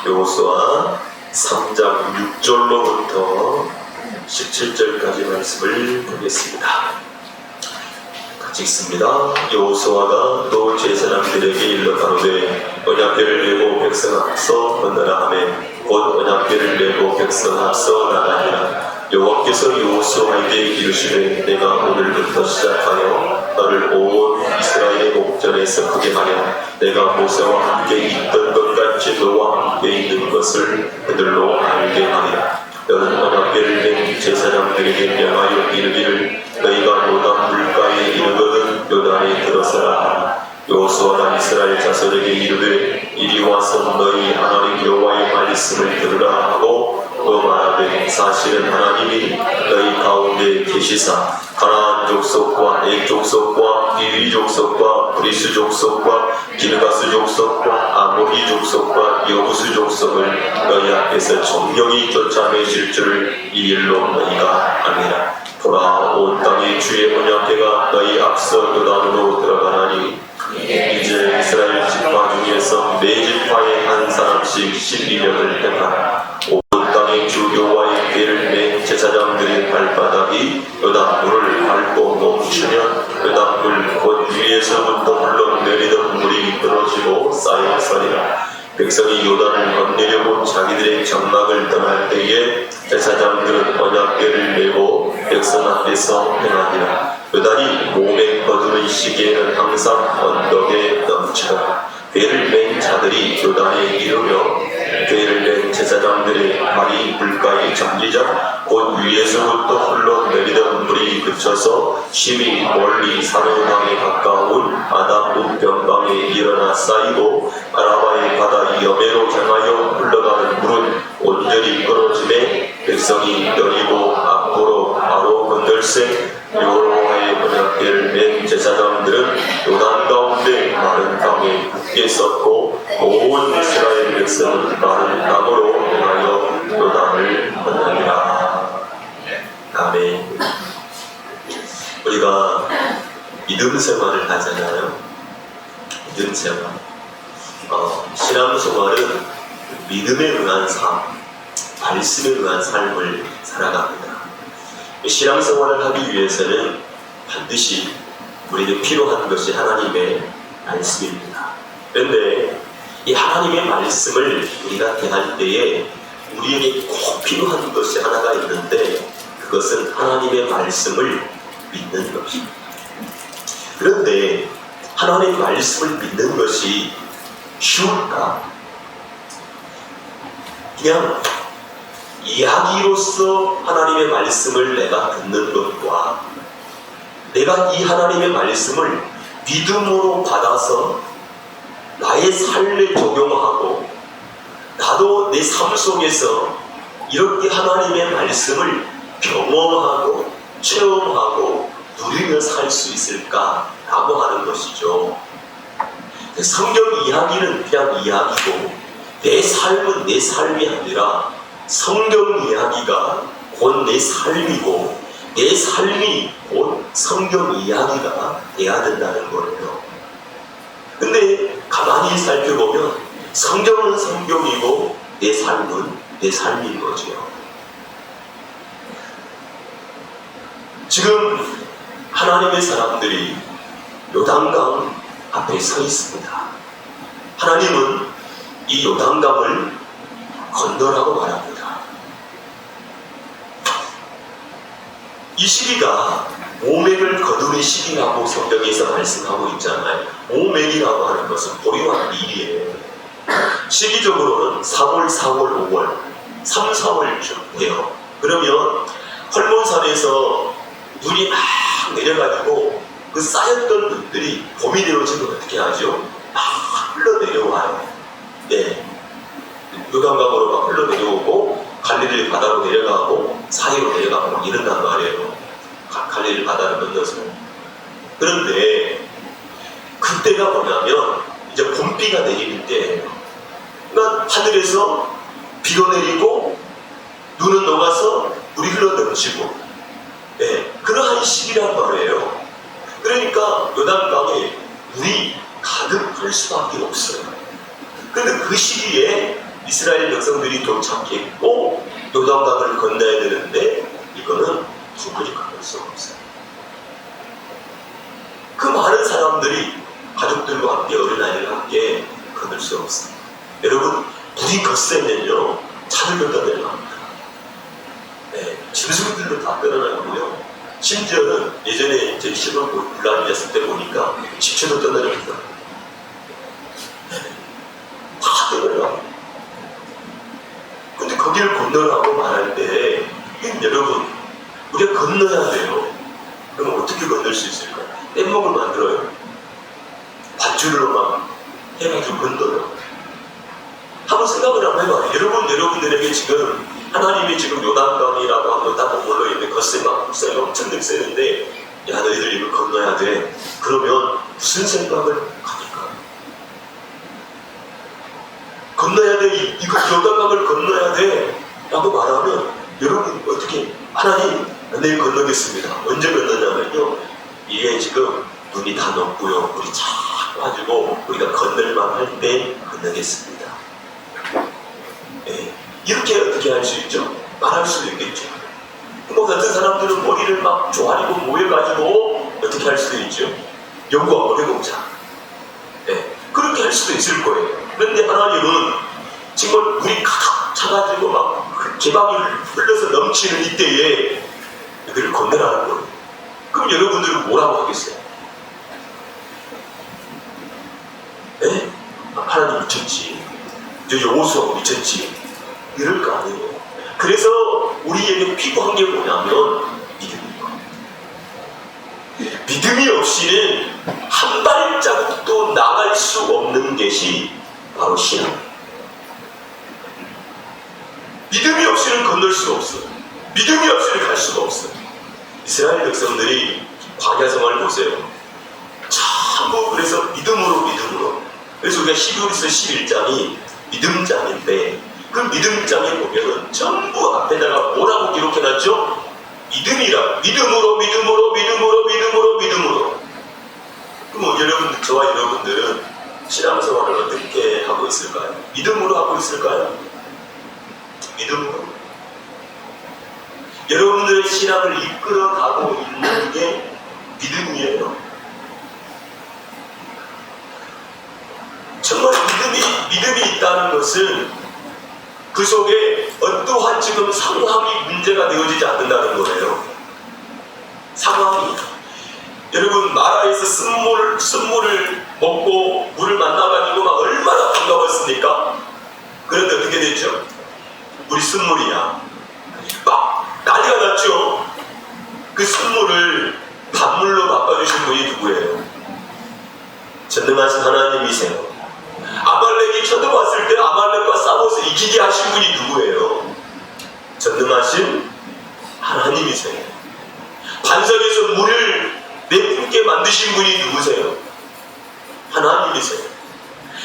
여호수아 3장 6절로부터 17절까지 말씀을 보겠습니다. 같이 읽습니다. 여호수아가 또 제사장들에게 일러 가로되 언약궤를 내고 백성 앞서 건너라 하매 곧 언약궤를 내고 백성 앞서 나가니라. 여호와께서 여호수아에게 이르시되 내가 오늘부터 시작하여 너를 온 이스라엘의 목전에서 크게 하려 내가 모세와 함께 있던 것 같이 너와 함께 있는 것을 그들로 알게 하리라. 너는 언약궤를 낸 제사장들에게 명하여 이르기를 너희가 요단 물가에 이르거든 요단에 들어서라. 여호수아가 이스라엘 자손에게 이르되 이리 와서 너희 하나님 여호와의 말씀을 들으라 하고 또 말하되 사실은 하나님이 너희 가운데 계시사 가나안 족속과 엣 족속과 비위 족속과 브리스 족속과 기르가스 족속과 아모리 족속과 여부스 족속을 너희 앞에서 정령이 쫓아내실 줄을 이 일로 너희가 아니라. 보라 온 땅에 주의 언약궤가 너희 앞서 요단으로 들어가나니 이제 이스라엘 지파 중에서 네 지파에 한 사람씩 12명을 택하라. 온 땅에 주 여호와의 궤를 맨 제사장들의 발바닥이 요단물을 밟고 멈추면 요단물 곧 위에서부터 흘러내리던 물이 떨어지고 쌓여서리라. 백성이 요단을 건너려고 자기들의 장막을 떠날 때에 제사장들은 언약궤를 메고 백성 앞에서 행하니라. 요단이 몸에 거두는 시기에는 항상 언덕에 넘치더라. 궤를 맨 자들이 요단에 이르며 궤를 맨 제사장들의 발이 물가에 잠기자 곧 위에서부터 흘러내리던 물이 그쳐서 심히 멀리 사르당에 가까운 아담 우변강에 일어나 쌓이고 아라바의 바다 여매로 향하여 흘러가는 물은 온전히 끊어짐에 백성이 여리고 앞으로 바로 건널세. 여호와의 언약궤를 맨 제사장들은 요단 가운데 마른 땅에 굳게 섰고 온 이스라엘 백성은 마른 땅으로 행하여 요단을 건너니라. 아멘. 우리가 믿음 생활을 하잖아요. 믿음 생활. 신앙생활은 믿음에 의한 삶, 말씀에 의한 삶을 살아갑니다. 신앙생활을 하기 위해서는 반드시 우리에게 필요한 것이 하나님의 말씀입니다. 그런데 이 하나님의 말씀을 우리가 대할 때에 우리에게 꼭 필요한 것이 하나가 있는데 그것은 하나님의 말씀을 믿는 것입니다. 그런데 하나님의 말씀을 믿는 것이 쉬울까? 그냥 이야기로서 하나님의 말씀을 내가 듣는 것과 내가 이 하나님의 말씀을 믿음으로 받아서 나의 삶에 적용하고 나도 내 삶 속에서 이렇게 하나님의 말씀을 경험하고 체험하고 누리며 살 수 있을까라고 하는 것이죠. 성경 이야기는 그냥 이야기고 내 삶은 내 삶이 아니라 성경 이야기가 곧 내 삶이고 내 삶이 곧 성경 이야기가 돼야 된다는 거예요. 근데 가만히 살펴보면 성경은 성경이고 내 삶은 내 삶인 거죠. 지금 하나님의 사람들이 요단강 앞에 서 있습니다. 하나님은 이 요단강을 건너라고 말합니다. 이 시기가 모맥을 거두는 시기라고 성경에서 말씀하고 있잖아요. 모맥이라고 하는 것은 보리와 밀이에요. 시기적으로는 3월, 4월, 5월, 3, 4월쯤 돼요. 그러면 헐몬산에서 눈이 막 내려가지고 그 쌓였던 눈들이 봄이 되어지면 어떻게 하죠? 막 흘러내려와요. 네. 요단강으로 막 흘러내려오고 갈릴리 바다로 내려가고 사해로 내려가고 막 이런단 말이에요. 갈릴리 바다를 건너서. 그런데 그때가 뭐냐면 이제 봄비가 내리는 때예요. 그러니까 하늘에서 비가 내리고 눈은 녹아서 물이 흘러넘치고 네, 그러한 시기란 말이에요. 그러니까 요단강에 물이 가득할 수밖에 없어요. 그런데 그 시기에 이스라엘 백성들이 도착했고 요단강을 건너야 되는데 이거는 도저히 건널 수가 없어요. 그 많은 사람들이 가족들과 함께 어린아이들과 함께 건널 수 없어요. 여러분, 물이 거세면요 차를 갖다 내려갑니다. 네, 짐승들도 다 떠나가고요. 심지어는 예전에 제 시골 불란이었을 때 보니까 집체도 떠나갑니다. 네, 다 떠나갑니다. 근데 거기를 건너라고 말할 때 여러분, 우리가 건너야 돼요. 그럼 어떻게 건널 수 있을까요? 뗏목을 만들어요. 밧줄로 막 해가지고 건너요. 한번 생각을 한번 해봐요. 여러분들에게 지금 하나님이 지금 요단강이라고 하면 다 머물러 있는데 겉세가 엄청 늑세는데 야, 너희들 이거 건너야 돼. 그러면 무슨 생각을 가질까요? 건너야 돼. 이거 요단강을 건너야 돼. 라고 말하면 여러분 어떻게 하나님 내일 건너겠습니다. 언제 건너냐면요. 이게 지금 눈이 다 녹고요. 물이 쫙 빠지고 우리가 건널만 할 때 건너겠습니다. 네. 이렇게 어떻게 할 수 있죠? 말할 수 있겠죠. 뭐 같은 사람들은 머리를 막 조아리고 모여가지고 어떻게 할 수도 있죠? 연구 한번 해보자. 네. 그렇게 할 수도 있을 거예요. 그런데 하나님은 정말 물이 가득 차가지고 막 기방이 흘러서 넘치는 이때에 그들을 건너라는 거예요. 그럼 여러분들은 뭐라고 하겠어요? 네? 하나님 미쳤지. 저 여호수아가 미쳤지. 이럴 거 아니에요. 그래서 우리에게 필요한 게 뭐냐면 믿음이에요. 믿음이 없이는 한 발자국도 나갈 수 없는 것이 바로 신앙. 믿음이 없이는 건널 수가 없어요. 믿음이 없이는 갈 수가 없어요. 이스라엘 백성들이 광야 생활을 보세요. 전부 그래서 믿음으로. 그래서 우리가 히브리서 11장이 믿음장인데 그 믿음장에 보면은 전부 앞에다가 뭐라고 기록해놨죠? 믿음이라. 믿음으로. 그럼 여러분, 저와 여러분들은 신앙생활을 어떻게 하고 있을까요? 믿음으로 하고 있을까요? 믿음으로. 여러분들의 신앙을 이끌어가고 있는 게 믿음이에요. 정말 믿음이 있다는 것은 그 속에 어떠한 지금 상황이 문제가 되어지지 않는다는 거예요. 상황이. 여러분, 나라에서 쓴물을 먹고 물을 만나가지고 막 얼마나 반가웠습니까? 그런데 어떻게 됐죠? 우리 쓴물이야. 막 난리가 났죠? 그 쓴물을 단물로 바꿔주신 분이 누구예요? 전능하신 하나님이세요. 아말렉이 쳐들어왔을 때 아말렉과 싸워서 이기게 하신 분이 누구예요? 전능하신 하나님이세요. 반석에서 물을 내뿜게 만드신 분이 누구세요? 하나님이세요.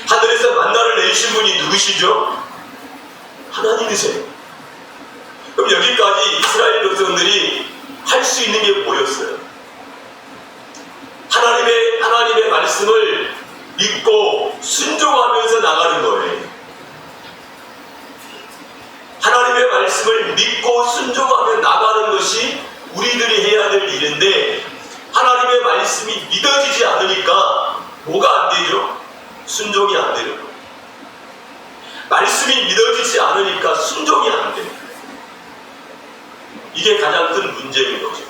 하늘에서 만나를 내리신 분이 누구시죠? 하나님이세요. 그럼 여기까지 이스라엘 백성들이 할 수 있는 게 뭐였어요? 하나님의 말씀을 믿고 순종하면서 나가는 거예요. 하나님의 말씀을 믿고 순종하며 나가는 것이 우리들이 해야 될 일인데 하나님의 말씀이 믿어지지 않으니까 뭐가 안 되죠? 순종이 안 되는 거예요. 말씀이 믿어지지 않으니까 순종이 안 돼요. 이게 가장 큰 문제인 거죠.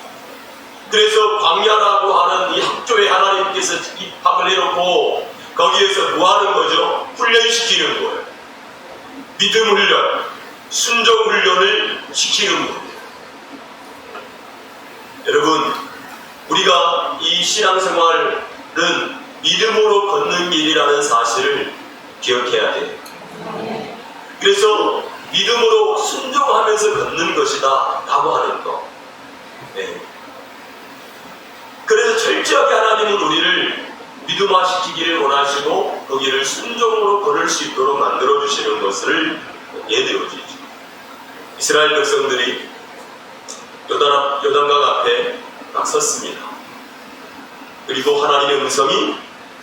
그래서 광야라고 하는 이 학교에 하나님께서 입학을 해놓고 거기에서 뭐 하는 거죠? 훈련시키는 거예요. 믿음 훈련, 순종 훈련을 시키는 거예요. 여러분, 우리가 이 신앙생활은 믿음으로 걷는 길이라는 사실을 기억해야 돼요. 그래서 믿음으로 순종하면서 걷는 것이다 라고 하는 거. 네. 그래서 철저하게 하나님은 우리를 믿음화시키기를 원하시고 거기를 순종으로 걸을 수 있도록 만들어주시는 것을 예되어지죠. 이스라엘 백성들이 요단강 앞에 막 섰습니다. 그리고 하나님의 음성이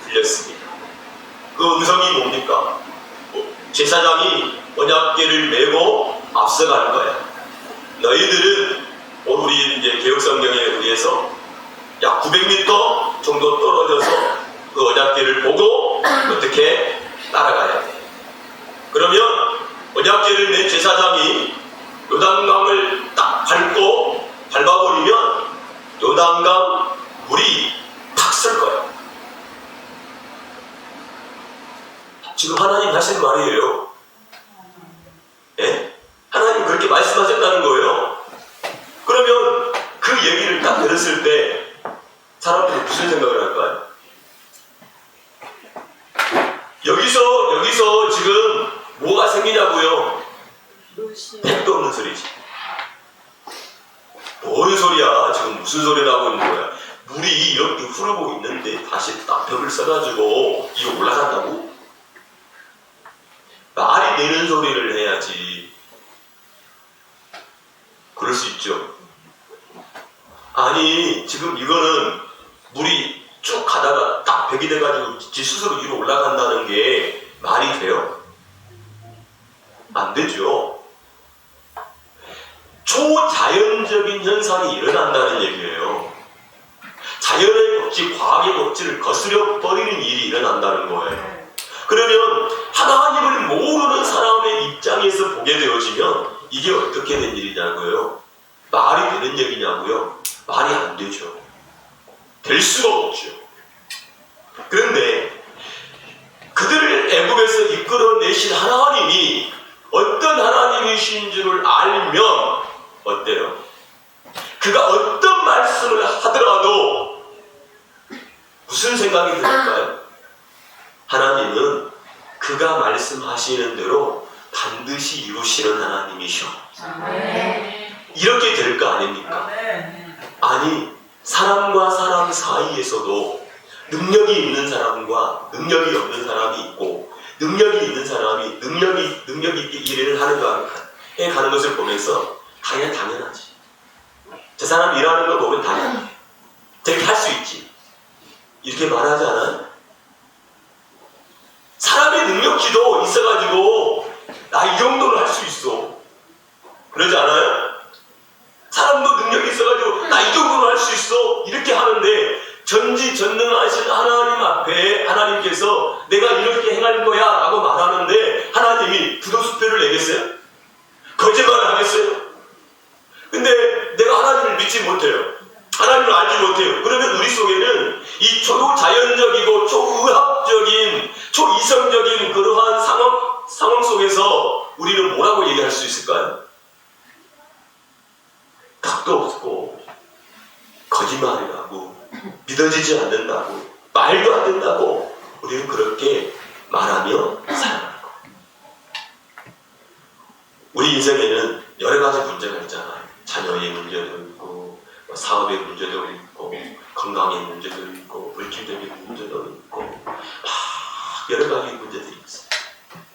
들렸습니다. 그 음성이 뭡니까? 제사장이 언약궤를 메고 앞서갈 거야. 너희들은 우리 이제 개혁성경에 의해서 약 900m 정도 떨어져서 그 언약궤를 보고 어떻게 따라가야 돼. 그러면 언약궤를 맨 제사장이 요단강을 딱 밟아버리면 요단강 물이 탁 설 거야. 지금 하나님 하신 말이에요. 예? 하나님 그렇게 말씀하셨다는 거예요. 그러면 그 얘기를 딱 들었을 때 사람들이 무슨 생각을 할까요? 여기서 지금 뭐가 생기냐고요? 택도 없는 소리지. 뭔 소리야? 지금 무슨 소리를 하고 있는 거야? 물이 이렇게 흐르고 있는데 다시 딱 벽을 써가지고 이거 올라간다고? 말이 되는 소리를 해야지. 그럴 수 있죠. 아니 지금 이거는 물이 쭉 가다가 딱 벽이 돼가지고 지 스스로 위로 올라간다는 게 말이 돼요? 안 되죠. 초자연적인 현상이 일어난다는 얘기예요. 자연의 법칙, 과학의 법칙을 거스려 버리는 일이 일어난다는 거예요. 그러면 하나님을 모르는 사람의 입장에서 보게 되어지면 이게 어떻게 된 일이냐고요? 말이 되는 얘기냐고요? 말이 안 되죠. 될 수가 없죠. 그런데 그들을 애굽에서 이끌어내신 하나님이 어떤 하나님이신 줄을 알면 어때요? 그가 어떤 말씀을 하더라도 무슨 생각이 들을까요? 하나님은 그가 말씀하시는 대로 반드시 이루시는 하나님이셔. 이렇게 될 거 아닙니까? 아니, 사람과 사람 사이에서도 능력이 있는 사람과 능력이 없는 사람이 있고, 능력이 있는 사람이 능력이 있게 일을 해가는 것을 보면서 당연하지. 저 사람 일하는 거 보면 당연해. 저렇게 할 수 있지. 이렇게 말하지 않아요? 사람의 능력치도 있어가지고 나 이 정도는 할 수 있어. 그러지 않아요? 사람도 능력이 있어가지고 나 이 정도는 할 수 있어. 이렇게 하는데 전지전능하신 하나님 앞에 하나님께서 내가 이렇게 행할 거야 라고 말하는데 하나님이 부도수표를 내겠어요? 거짓말을 하겠어요? 근데 내가 하나님을 믿지 못해요. 하나님을 알지 못해요. 그러면 우리 속에는 이 초자연적이고 초의학적인 초이성적인 그러한 상황 속에서 우리는 뭐라고 얘기할 수 있을까요? 답도 없고 거짓말이라고 믿어지지 않는다고 말도 안 된다고 우리는 그렇게 말하며 살아가는 거예요. 우리 인생에는 여러 가지 문제가 있잖아요. 자녀의 문제도 있고 사업의 문제도 있고 건강의 문제도 있고 물질적인 문제도 있고 여러 가지 문제들이 있어요.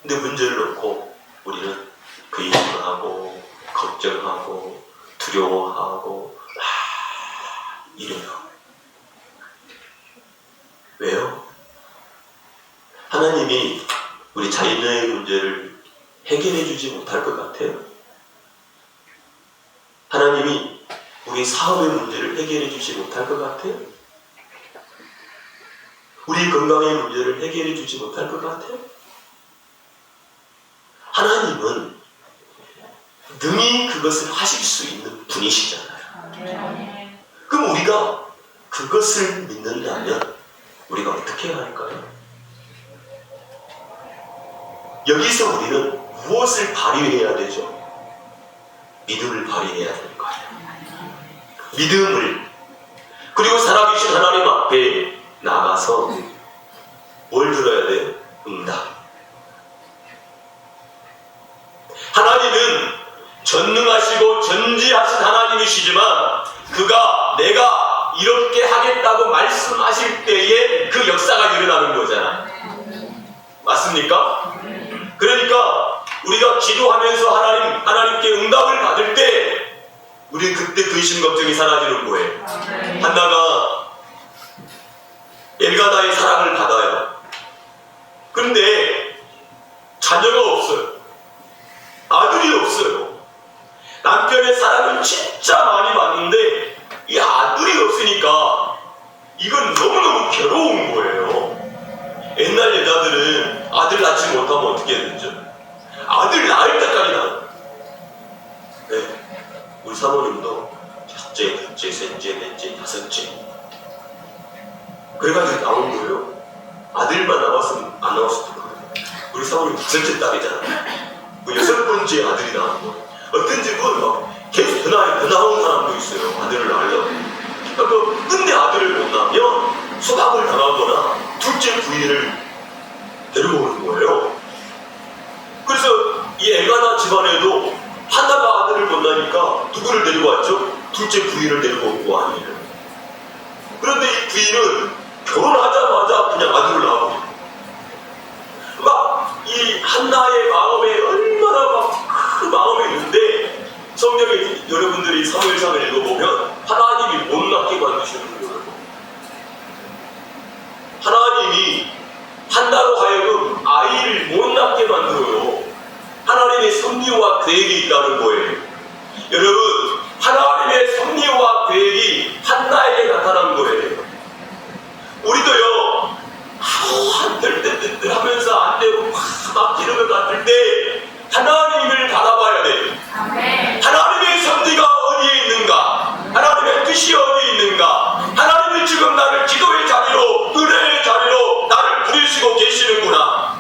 근데 문제를 놓고 우리는 근심하고 걱정하고 두려워하고 이래요. 왜요? 하나님이 우리 자녀의 문제를 해결해 주지 못할 것 같아요. 하나님이 우리 사업의 문제를 해결해 주지 못할 것 같아요. 우리 건강의 문제를 해결해 주지 못할 것 같아요. 하나님은 능히 그것을 하실 수 있는 분이시잖아요. 그럼 우리가 그것을 믿는다면 우리가 어떻게 해야 할까요? 여기서 우리는 무엇을 발휘해야 되죠? 믿음을 발휘해야 되는 거예요. 믿음을. 그리고 살아계신 하나님 앞에 나가서 뭘 들어야 돼요? 응답. 하나님은 전능하시고 전지하신 하나님이시지만 그가 내가 이렇게 하겠다고 말씀하실 때에 그 역사가 일어나는 거잖아. 맞습니까? 그러니까 우리가 기도하면서 하나님께 응답을 받을 때 우리 그때 근심 걱정이 사라지는 거예요. 한나가 엘가나의 사랑을 받아요. 그런데 자녀가 아들 낳지 못하면 어떻게 해야 되죠? 아들 낳을 때까지 낳아요. 네. 우리 사모님도 첫째, 둘째, 셋째, 넷째, 다섯째. 그래가지고 나온 거예요. 아들만 나왔으면 안 나왔을 거예요. 우리 사모님 다섯째 딸이잖아요. 그 여섯 번째 아들이 나온 거예요. 어떤 집은 막 계속 더 나온 사람도 있어요. 아들을 낳으려고. 그러니까 근데 아들을 못 낳으면 소박을 당하거나 둘째 부인을 데리고 오는 거예요. 그래서 이 엘가나 집안에도 하나가 아들을 못 낳으니까 누구를 데리고 왔죠? 둘째 부인을 데리고 온 거 아니에요. 그런데 이 부인은 결혼하자마자 그냥 아들을 낳고 막 이 한나의 마음에 얼마나 막 그 마음이 있는데 성경에 여러분들이 사무엘상을 읽어보면 하나님이 못 낳게 만드시는 거예요. 하나님이 한나로 하여금 아이를 못 낳게 만들어요. 하나님의 섭리와 계획이 있다는 거예요. 여러분, 하나님의 섭리와 계획이 한나에게 나타난 거예요. 우리도요, 한들 때 하면서 안 되고 막 기름을 맡을 때 하나님을 바라봐야 돼요. 하나님의 섭리가 어디에 있는가? 하나님의 뜻이 어디에 있는가? 하나님이 지금 나를 기도의 자리로, 은혜의 자리로 나를 부르시고 계시는구나.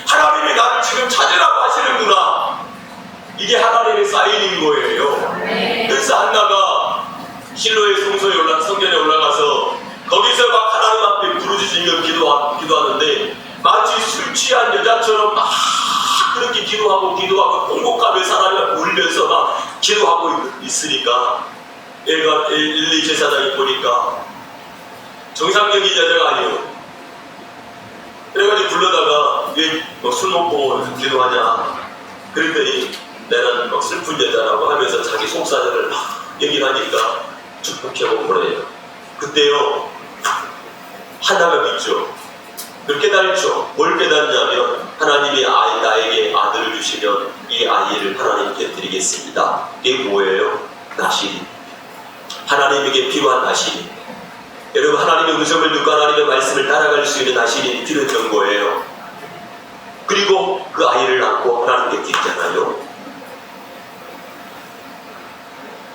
하나님이 나를 지금 찾으라고 하시는구나. 이게 하나님의 사인인 거예요. 그래서 한나가 실로의 성전에 올라가서 거기서 막 하나님 앞에 부르짖으며 기도하는데 마치 술 취한 여자처럼 막 그렇게 기도하고 통곡하며 하나님 앞에 울면서 막 기도하고 있으니까 엘리 제사장이 보니까 정상적인 여자가 아니에요. 그래가지고 불러다가 왜 술 먹고 기도하냐 그랬더니 나는 막 슬픈 여자라고 하면서 자기 속사정을 막 얘기하니까 축복해보고 그래요. 그때요 하나가 믿죠. 그걸 깨달죠. 뭘 깨닫냐면 하나님이 나에게 아들을 주시면 이 아이를 하나님께 드리겠습니다. 이게 뭐예요? 나시리. 하나님에게 필요한 나시리. 여러분, 하나님의 음성을 듣고 하나님의 말씀을 따라갈 수 있는 나시린이 필요했던 거예요. 그리고 그 아이를 낳고 하나님께 드리잖아요.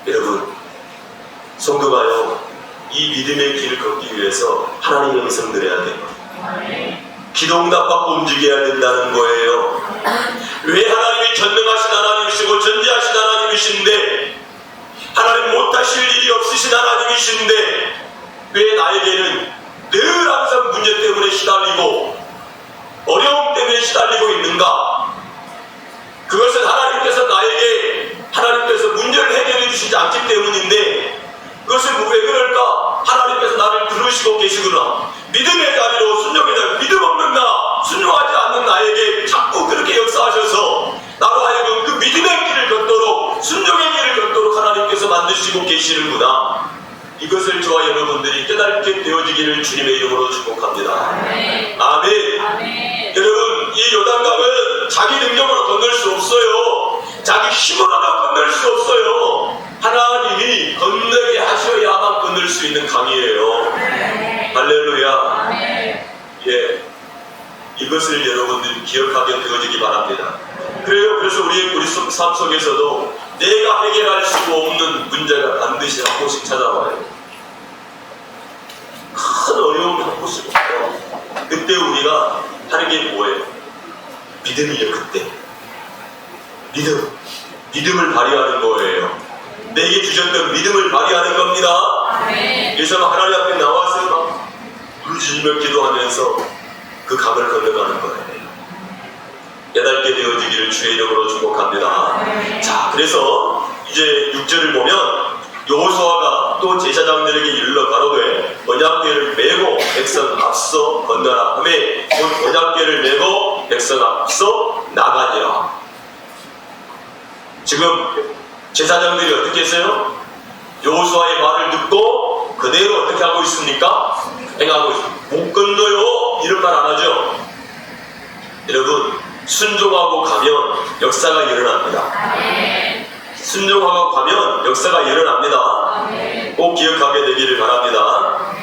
여러분, 성도가요, 이 믿음의 길을 걷기 위해서 하나님의 음성 들어야 돼요. 기도응답받고 움직여야 된다는 거예요. 왜 하나님이 전능하신 하나님이시고 전지하신 하나님이신데 하나님 못하실 일이 없으신 하나님이신데 왜 나에게는 늘 항상 문제 때문에 시달리고 어려움 때문에 시달리고 있는가? 그것은 하나님께서 문제를 해결해 주시지 않기 때문인데 그것은 왜 그럴까? 하나님께서 나를 부르시고 계시구나. 믿음의 자리로 순종의 자리로 믿음 없는 나, 순종하지 않는 나에게 자꾸 그렇게 역사하셔서 나로 하여금 그 믿음의 길을 걷도록 순종의 길을 걷도록 하나님께서 만드시고 계시는구나. 이것을 저와 여러분들이 깨닫게 되어지기를 주님의 이름으로 축복합니다. 아멘. 아멘. 여러분, 이 요단강은 자기 능력으로 건널 수 없어요. 자기 힘으로도 건널 수 없어요. 하나님이 건너게 하셔야만 건널 수 있는 강이에요. 할렐루야. 예, 이것을 여러분들이 기억하게 되어지기 바랍니다. 그래서 우리 삶 속에서도 내가 해결할 수 없는 문제가 반드시 한 번씩 찾아와요. 큰 어려움이 한 번씩 와요. 그때 우리가 하는 게 뭐예요? 믿음이에요. 그때 믿음을 발휘하는 거예요. 내게 주셨던 믿음을 발휘하는 겁니다. 그래서 하나님 앞에 나와서 막 부르짖으며 기도하면서 그 강을 건너가는 거예요. 깨닫게 되어지기를 주의 이름으로 축복합니다. 자, 그래서 이제 6절을 보면 여호수아가 또 제사장들에게 일러 가로되 언약궤를 메고 백성 앞서 건너라 하매 곧 언약궤를 메고 백성 앞서 나가니라. 지금 제사장들이 어떻게 했어요? 여호수아의 말을 듣고 그대로 어떻게 하고 있습니까? 행하고 있습니다. 못 건너요 이런 말 안 하죠. 여러분, 순종하고 가면 역사가 일어납니다. 순종하고 가면 역사가 일어납니다. 꼭 기억하게 되기를 바랍니다.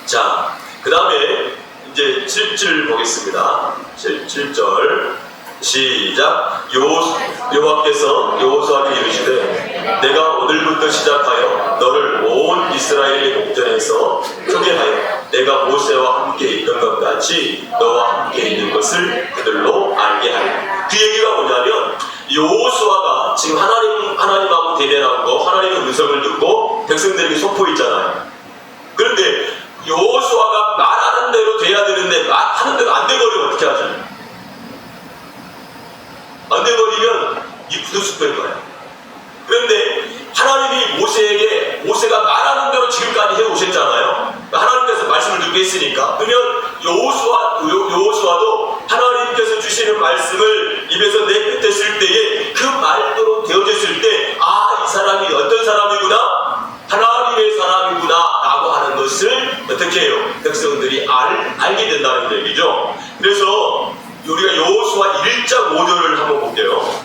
자, 그 다음에 이제 17절 보겠습니다. 17절 시작. 여호와께서 여호수아에게 이르시되 내가 오늘부터 시작하여 너를 온 이스라엘의 목전에서 표계하여 내가 모세와 함께 있던 것 같이 너와 함께 있는 것을 그들로 알게 하리라. 그 얘기가 뭐냐면 여호수아가 지금 하나님하고 대면하고 하나님의 음성을 듣고 백성들에게 선포했잖아요. 그런데 여호수아가 말하는 대로 돼야 되는데 말하는 대로 안 돼버리면 어떻게 하죠? 안 돼버리면 이 부두숙된 거야. 그런데 하나님이 모세가 말하는 대로 지금까지 해오셨잖아요. 하나님께서 말씀을 듣게 했으니까. 그러면 여호수아도 하나님께서 주시는 말씀을 입에서 내뱉었을 때에 그 말대로 되어졌을 때 이 사람이 어떤 사람이구나? 하나님의 사람이구나 라고 하는 것을 어떻게 해요? 백성들이 알게 된다는 얘기죠. 그래서 우리가 여호수아 1장 5절을 한번 볼게요.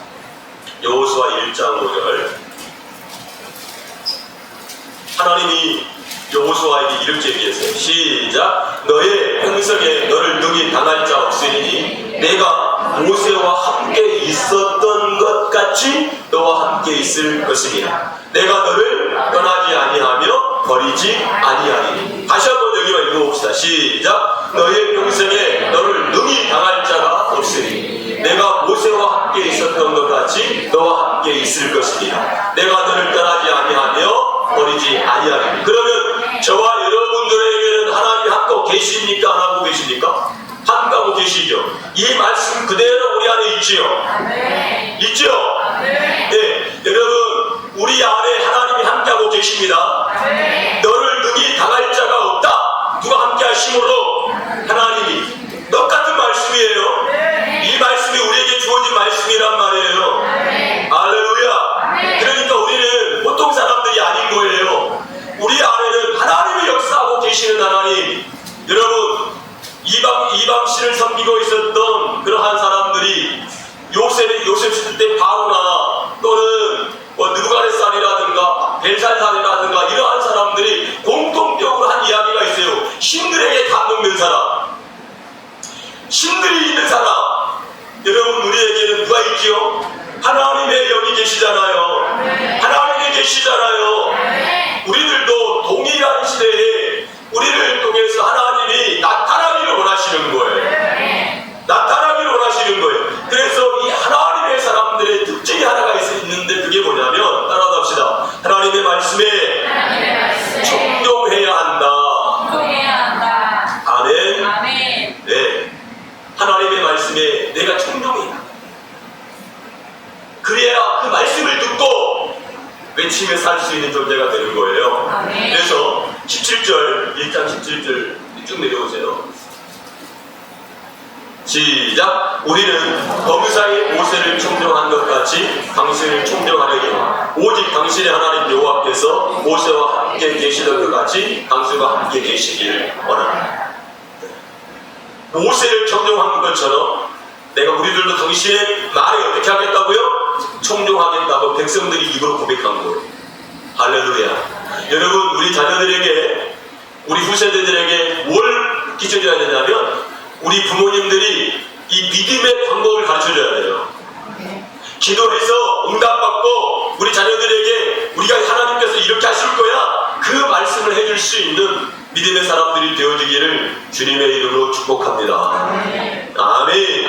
여호수아 1장 5절. 하나님이 여호수아에게 이렇게 얘기했어요. 시작. 너의 행성에 너를 능히 당할 자 없으니 내가 모세와 함께 있었던 것 같이 너와 함께 있을 것이니라. 내가 너를 떠나지 아니하며 버리지 아니하리니. 다시 한번 여기만 읽어봅시다. 시작. 너의 평생에 너를 능히 당할 자가 없으니 내가 모세와 함께 있었던 것 같이 너와 함께 있을 것이니라. 내가 너를 떠나지 아니하며 버리지 아니하리니. 그러면 저와 여러분들에게는 하나님이 함께하고 계십니까? 안 하고 계십니까? 함께하고 계시죠. 이 말씀 그대로 우리 안에 있지요. 있죠? 네, 여러분 우리 안에 하나님이 함께하고 계십니다. 너를 능히 당할 자가 없다. 누가 함께 하심으로 하나님이 똑같은 말씀이에요. 이 말씀이 우리에게 주어진 말씀이란 말이에요. 할렐루야. 그러니까 우리는 보통 사람들이 아닌 거예요. 우리 안에는 하나님이 역사하고 계시는 하나님. 여러분 이방신을 섬기고 있었던 그러한 사람들이 요셉 시대 때 바로나 또는 느부갓네살이라든가 벨살살이라든가 이러한 사람들이 공통적으로 한 이야기가 있어요. 신들에게 감동된 사람, 신들이 있는 사람. 여러분 우리에게는 누가 있지요? 하나님의 영이 계시잖아요. 하나님이 계시잖아요. 우리들도 동일한 시대에 우리를 통해서 하나님이 나타나기를 원하시는 거예요. 나타나기를 원하시는 거예요. 그래서 이 하나님의 사람들의 특징이 하나가 있는데 그게 뭐냐면 따라서 합시다. 하나님의 말씀에 청종해야 한다. 아멘. 네. 하나님의 말씀에 내가 청종해야 한다. 그래야 그 말씀을 듣고 외치며 살 수 있는 존재가 되는 거예요. 그래서 17절 1장 17절 쭉 내려오세요. 시작. 우리는 범사의 모세를 청정한 것 같이 당신을 청정하려니와 오직 당신의 하나님 여호와께서 모세와 함께 계시던 것 같이 당신과 함께 계시길 원합니다. 모세를 청정한 것처럼 내가 우리들도 당신의 말에 어떻게 하겠다고요? 청종하겠다고 백성들이 입으로 고백한 거예요. 할렐루야. 여러분 우리 자녀들에게 우리 후세대들에게 뭘 기초해야 되냐면 우리 부모님들이 이 믿음의 방법을 가르쳐줘야 돼요. 기도해서 응답받고 우리 자녀들에게 우리가 하나님께서 이렇게 하실 거야 그 말씀을 해줄 수 있는 믿음의 사람들이 되어지기를 주님의 이름으로 축복합니다. 아멘.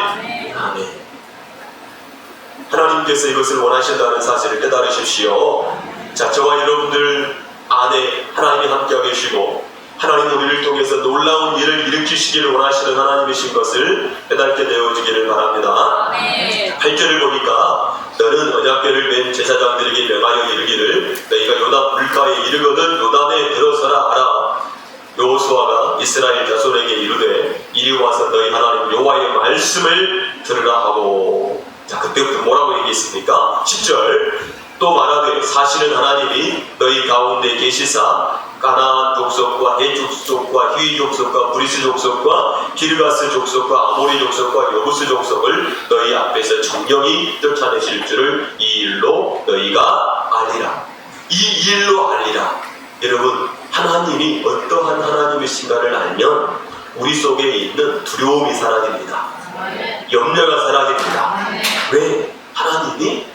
아멘. 하나님께서 이것을 원하신다는 사실을 깨달으십시오. 자, 저와 여러분들 안에 하나님이 함께하고 계시고 하나님 우리를 통해서 놀라운 일을 일으키시기를 원하시는 하나님이신 것을 깨닫게 되어지기를 바랍니다. 8절을 보니까 너는 언약궤를 맨 제사장들에게 명하여 이르기를 너희가 요단 물가에 이르거든 요단에 들어서라 하라. 여호수아가 이스라엘 자손에게 이르되 이리 와서 너희 하나님 여호와의 말씀을 들으라 하고. 자, 그때부터 뭐라고 얘기했습니까? 10절 또 말하되 사실은 하나님이 너희 가운데 계시사 가나안 족속과 헷 족속과 히위 족속과 브리스 족속과 기르가스 족속과 아모리 족속과 여부스 족속을 너희 앞에서 정령이 쫓아내실 줄을 이 일로 너희가 알리라. 이 일로 알리라. 여러분 하나님이 어떠한 하나님이신가를 알면 우리 속에 있는 두려움이 사라집니다. 염려가 사라집니다. 왜? 하나님이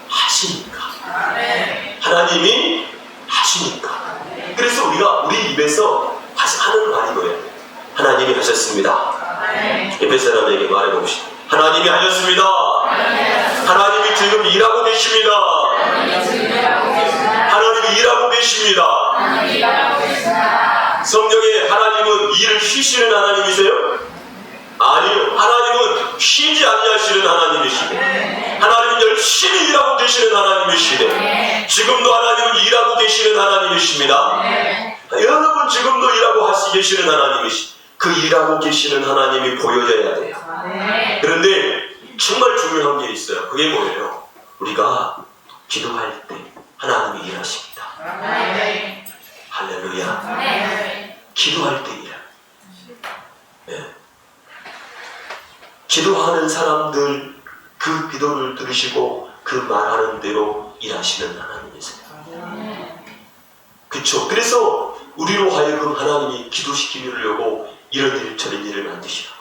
하시니까. 하나님이 하시니까. 그래서 우리가 우리 입에서 하는 말이 뭐예요? 하나님이 하셨습니다. 옆에 사람에게 말해봅시다. 하나님이 하셨습니다. 하나님이 지금 일하고 계십니다. 하나님이 일하고 계십니다. 성경에 하나님은 일을 쉬시는 하나님이세요? 아니요. 하나님은 쉬지 아니하시는 하나님이시고 하나님은 열심히 일하고 계시는 하나님이시되 지금도 하나님은 일하고 계시는 하나님이십니다. 여러분 지금도 일하고 계시는 하나님이시. 그 일하고 계시는 하나님이 보여져야 돼요. 그런데 정말 중요한 게 있어요. 그게 뭐예요? 우리가 기도할 때 하나님이 일하십니다. 할렐루야. 기도할 때 일합니다. 네. 기도하는 사람들 그 기도를 들으시고 그 말하는 대로 일하시는 하나님이세요. 그렇죠. 그래서 우리로 하여금 하나님이 기도시키려고 이런 일 저런 일을 만드시라고.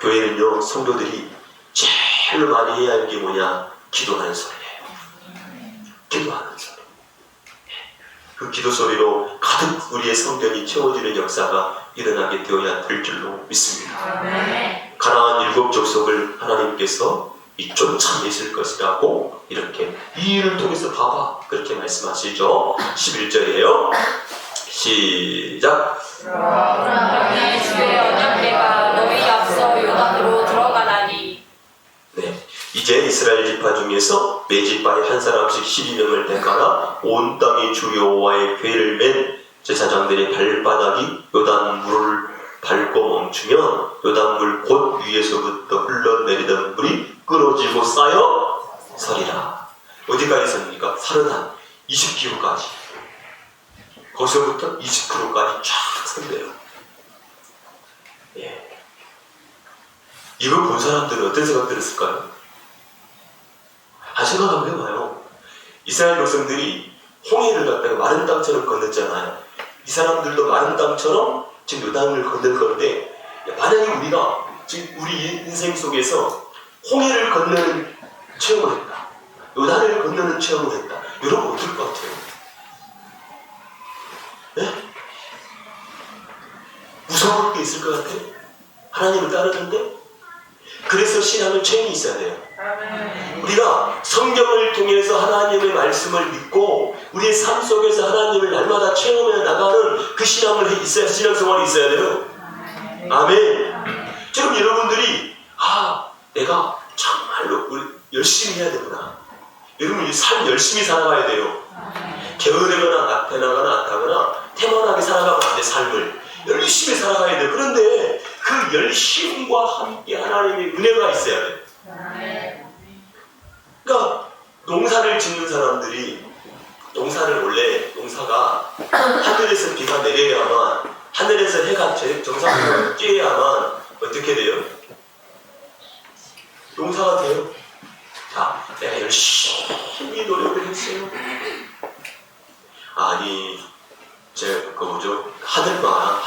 교회는요, 성도들이 제일 많이 해야 할 게 뭐냐? 기도하는 소리예요. 기도하는 소리. 그 기도 소리로 가득 우리의 성전이 채워지는 역사가 일어나게 되어야 될 줄로 믿습니다. 가나안 7 족속을 하나님께서 쫓아내실 것이라고 이렇게 이 일을 통해서 봐봐 그렇게 말씀하시죠. 11절이에요. 시작. 너희 주의 언약궤가 너희 앞서 요단으로 들어가나니. 네, 이제 이스라엘 지파 중에서 매 지파에 한 사람씩 12명을 택하라. 온 땅이 주 여호와의 궤를 맨 제사장들의 발바닥이 요단 물을 밟고 멈추면 요단 물 곧 위에서부터 흘러내리던 물이 끊어지고 쌓여 서리라. 어디까지 섭니까? 사르단 20km까지. 거기서부터 20km까지 쫙 선대요. 예. 이걸 본 사람들은 어떤 생각 들었을까요? 생각 한번 해봐요. 이스라엘 백성들이 홍해를 갖다가 마른 땅처럼 건넜잖아요. 이 사람들도 마른 땅처럼 지금 요단을 건널 건데, 만약에 우리가 지금 우리 인생 속에서 홍해를 건너는 체험을 했다. 요단을 건너는 체험을 했다. 여러분 어떨 것 같아요? 네? 무서울 게 있을 것 같아요? 하나님을 따르는데? 그래서 신앙은 체험이 있어야 돼요. 우리가 성경을 통해서 하나님의 말씀을 믿고 우리의 삶 속에서 하나님을 날마다 체험해 나가는 그 신앙을 있어야, 신앙생활이 있어야 돼요. 아멘. 지금 여러분들이 내가 정말로 열심히 해야 되구나. 여러분 이 삶 열심히 살아가야 돼요. 게으르거나 나타나거나 태만하게 살아가면 안 돼. 삶을 열심히 살아가야 돼요. 그런데 그 열심과 함께 하나님의 은혜가 있어야 돼요. 그러니까 농사를 짓는 사람들이 농사를 원래 농사가 하늘에서 비가 내려야만 하늘에서 해가 정상적으로 쬐야만 어떻게 돼요? 농사가 돼요. 자, 내가 열심히 노력을 했어요. 아니, 제가 하늘마를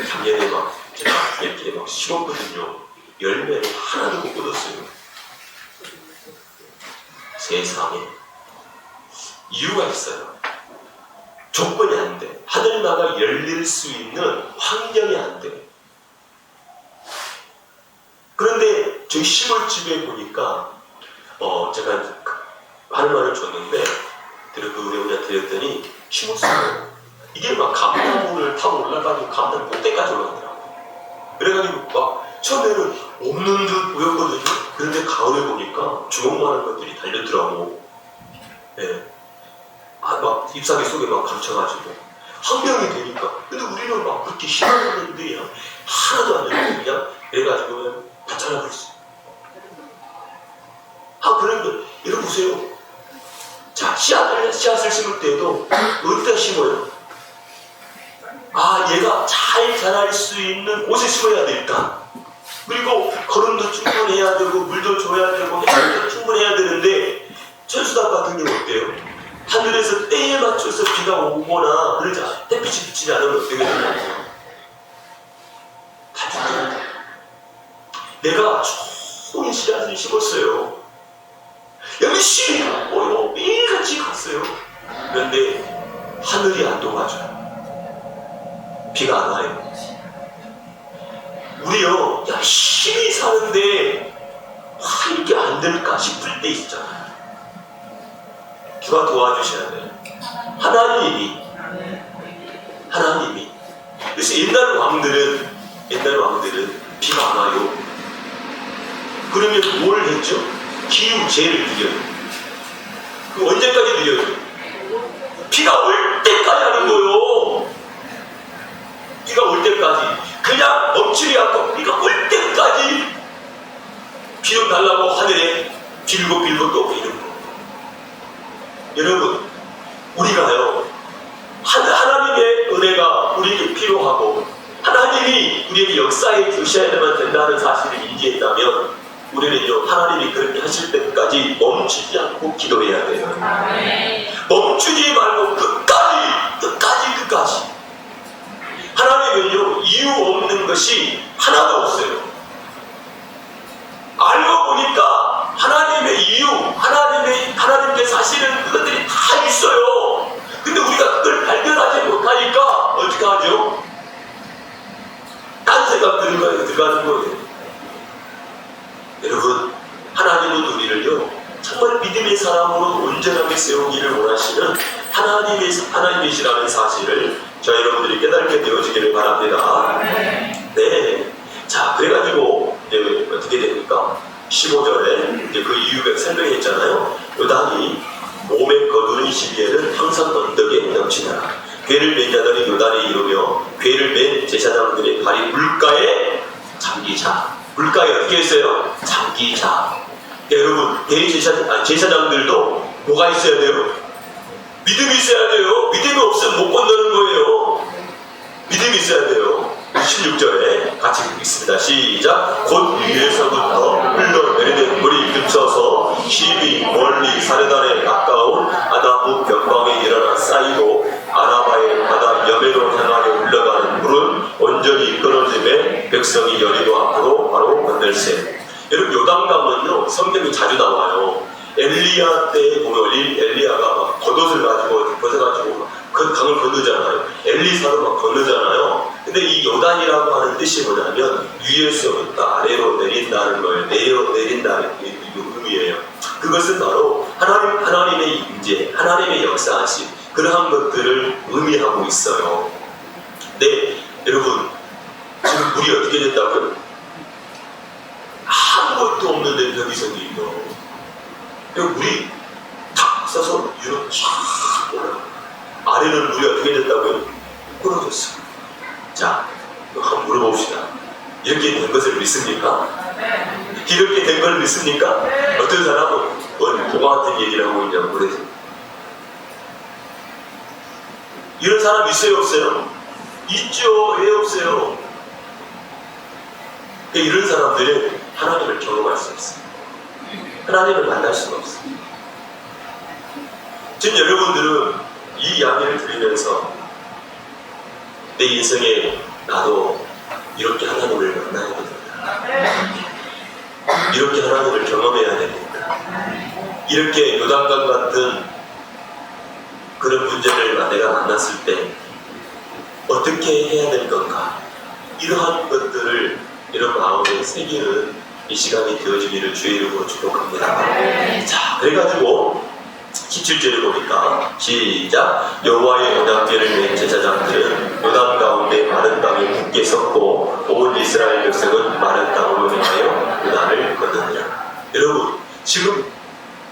작년에 제가 이렇게 심었거든요. 열매를 하나도 못 걷었어요. 세상에 이유가 있어요. 조건이 안 돼. 하늘마가 열릴 수 있는 환경이 안 돼. 그런데 저희 시골집에 보니까 제가 하늘마를 줬는데 그 우리가 드렸더니 심었어요. 이게 막 감나무를 타고 올라가지고 감나무 꼭대기까지 올라가더라고요. 그래가지고 막 처음에는 없는 듯 보였거든요. 그런데 가을에 보니까 주먹만한 것들이 달렸더라고. 네. 막 잎사귀 속에 막 감춰가지고 환경이 되니까. 근데 우리는 막 그렇게 희망했는데 하나도 안 되고 그냥 그래가지고 그냥 붙잡아 버렸어요. 그런데 여러분 보세요. 자, 씨앗을 심을 때도 어디다 심어요? 얘가 잘 자랄 수 있는 곳에 심어야 돼, 일단. 그리고 거름도 충분해야 되고, 물도 줘야 되고, 햇빛도 충분해야 되는데, 천수답 같은 경우 어때요? 하늘에서 때에 맞춰서 비가 오거나 그러지 햇빛이 비치지 않으면 어떻게 되냐면 다 죽어요. 내가 종일 씨앗을 심었어요. 열심히 갔고요. 매일같이 갔어요. 그런데 하늘이 안 도와줘요. 비가 안 와요. 우리요 열심히 사는데 이게 안 될까 싶을 때 있잖아요. 누가 도와주셔야 돼요? 하나님이. 그래서 옛날 왕들은 비가 안 와요. 그러면 뭘 했죠? 기후재해를 드려요. 그 언제까지 드려요? 비가 올 때까지 하는 거예요. 비가 올 때까지. 그냥 멈추지 않고 비가 올 때까지 비 좀 달라고 하늘에 빌고 또 이런 거. 여러분, 우리가요 하나님의 은혜가 우리에게 필요하고 하나님이 우리에게 역사에 주셔야만 된다는 사실을 인지했다면 우리는요 하나님이 그렇게 하실 때까지 멈추지 않고 기도해야 돼요. 멈추지 말고 끝까지. 하나님은요 이유 없는 것이 하나도 없어요. 알고 보니까 하나님의 이유, 하나님께 사실은 그것들이 다 있어요. 근데 우리가 그걸 발견하지 못하니까 어떻게 하죠? 딴 생각 들어가는 거예요. 여러분, 하나님은 우리를요 정말 믿음의 사람으로 온전하게 세우기를 원하시는 하나님이시라는 사실을 저 여러분들이 깨닫게 되어지기를 바랍니다. 네. 자, 그래가지고 이제 어떻게 됩니까? 15절에 이제 그 이유가 설명했잖아요. 요단이 몸에 거두는 시기에는 항상 언덕에 넘치더라. 괴를 맨 자들이 요단에 이르며 괴를 맨 제사장들의 발이 물가에 잠기자. 물가에 어떻게 했어요? 잠기자. 여러분, 제사장들도 뭐가 있어야 돼요? 믿음이 있어야 돼요. 믿음이 없으면 못 건너는 거예요. 믿음이 있어야 돼요. 16절에 같이 읽겠습니다. 시작. 곧 위에서부터 흘러내리는 물이 겹쳐서 힘이 멀리 사르단에 가까운 아나부 변방에 일어나 쌓이고 아라바의 바다 여매로 향하여 흘러가는 물은 온전히 끊어짐에 백성이 여리고 앞으로 바로 건널세. 여러분, 요단강은요 성경이 자주 나와요. 엘리야 때에 보면 엘리야가 막 겉옷을 가지고 벗어가지고 그 강을 건너잖아요. 엘리사도 막 건너잖아요. 근데 이 요단이라고 하는 뜻이 뭐냐면 위에서부터 아래로 내린다는 걸 내린다는 의미예요. 그것은 바로 하나님의 임재, 하나님의 역사하심 그러한 것들을 의미하고 있어요. 네, 여러분, 지금 물이 어떻게 됐다고요? 아무것도 없는데 벽이 생기고 물이 탁 써서 위로 쫙 올라가. 아래는 물이 어떻게 됐다고요? 끊어졌어. 자, 한번 물어봅시다. 이렇게 된 것을 믿습니까? 이렇게 된 걸 믿습니까? 어떤 사람은 동화 같은 얘기를 하고 있냐고 그래서 이런 사람 있어요, 없어요? 있죠. 왜 없어요? 이런 사람들은 하나님을 경험할 수 없어요. 하나님을 만날 수가 없어요. 지금 여러분들은 이 이야기를 들으면서 내 인생에 나도 이렇게 하나님을 만나야 됩니다. 이렇게 하나님을 경험해야 됩니다. 이렇게 요단강 같은 그런 문제를 내가 만났을 때 어떻게 해야 될 건가? 이러한 것들을 이런 마음에 새기는 이 시간이 되어지기를 주의 이름으로 축복합니다. 자, 그래가지고 17절에 보니까 시작. 여호와의 언약궤를 맨 제사장들은 요단 가운데 마른 땅에 굳게 섰고 온 이스라엘 백성은 마른 땅으로 향하여 요단을 건너니라. 여러분, 지금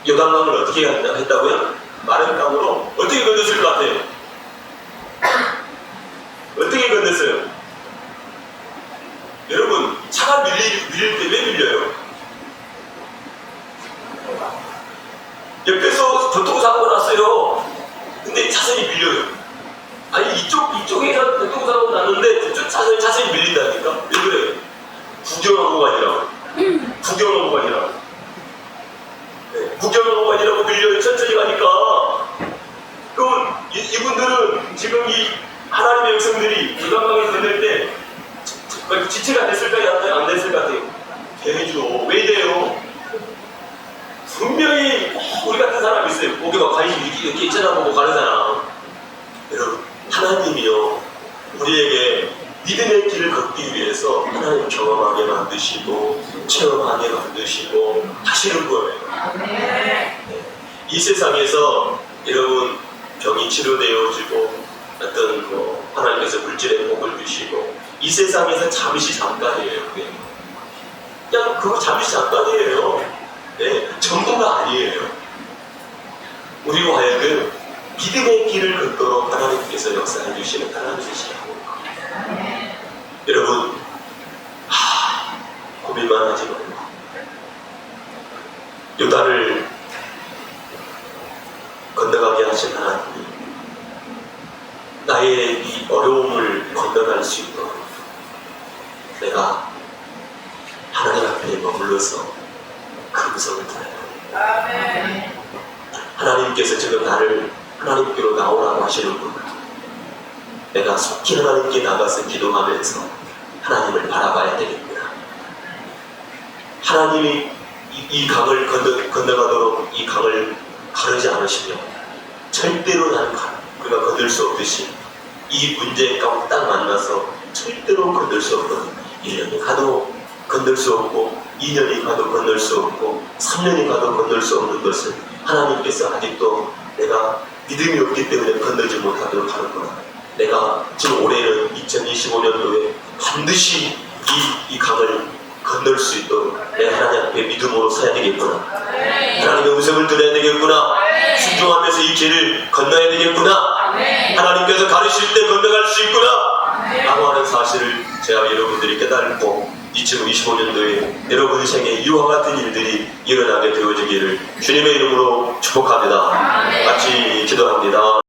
요단강을 어떻게 했다고요? 마른 땅으로 어떻게 건넜을 것 같아요? 어떻게 건넜어요? 여러분, 차가 밀릴 때 왜 밀려요? 옆에서 교통사고가 났어요. 근데 차선이 밀려요. 아니, 이쪽에서 교통사고가 났는데 저쪽 차선이 밀린다니까? 왜 그래요? 구경하고 가니라고. 구경하고 가니라고. 네, 구경하고 가니라고 밀려요. 천천히 가니까. 그 지체가 됐을 까요? 안 됐을 것 같아요? 되죠. 왜 돼요? 분명히 우리 같은 사람이 있어요. 목에 막 관심 이렇게 쳐다보고 가르잖아. 여러분, 하나님이요, 우리에게 믿음의 길을 걷기 위해서 하나님 경험하게 만드시고 체험하게 만드시고 하시는 거예요. 네. 이 세상에서 여러분 병이 치료되어지고 어떤 하나님께서 물질의 복을 주시고 이 세상에서 잠시 잠깐이에요. 그냥 그거 잠시 잠깐이에요. 네, 전부가 아니에요. 우리로 하여금 믿음의 길을 걷도록 하나님께서 역사해 주시는 하나님이시라고. 여러분, 고민만 하지 말고 요단을 건너가게 하신 하나님이 나의 이 어려움을 건너갈 수 있도록 내가 하나님 앞에 머물러서 그 음성을 들어야 돼. 하나님께서 지금 나를 하나님께로 나오라고 하시는구나. 내가 속히 하나님께 나가서 기도하면서 하나님을 바라봐야 되겠구나. 하나님이 이 강을 건너가도록 이 강을 가르지 않으시면 절대로 나는 그가 건널 수 없듯이 이 문제에 딱 만나서 절대로 건널 수 없거든. 1년이 가도 건널 수 없고 2년이 가도 건널 수 없고 3년이 가도 건널 수 없는 것을 하나님께서 아직도 내가 믿음이 없기 때문에 건너지 못하도록 하는구나. 내가 지금 올해는 2025년도에 반드시 이 강을 건널 수 있도록 내가 하나님 앞에 믿음으로 서야 되겠구나. 하나님의 음성을 들어야 되겠구나. 순종하면서 이 길을 건너야 되겠구나. 하나님께서 가르칠 때 건너갈 수 있구나 라고 하는 사실을 제가 여러분들이 깨달고 2025년도에 여러분 생에 이와 같은 일들이 일어나게 되어지기를 주님의 이름으로 축복합니다. 같이 기도합니다.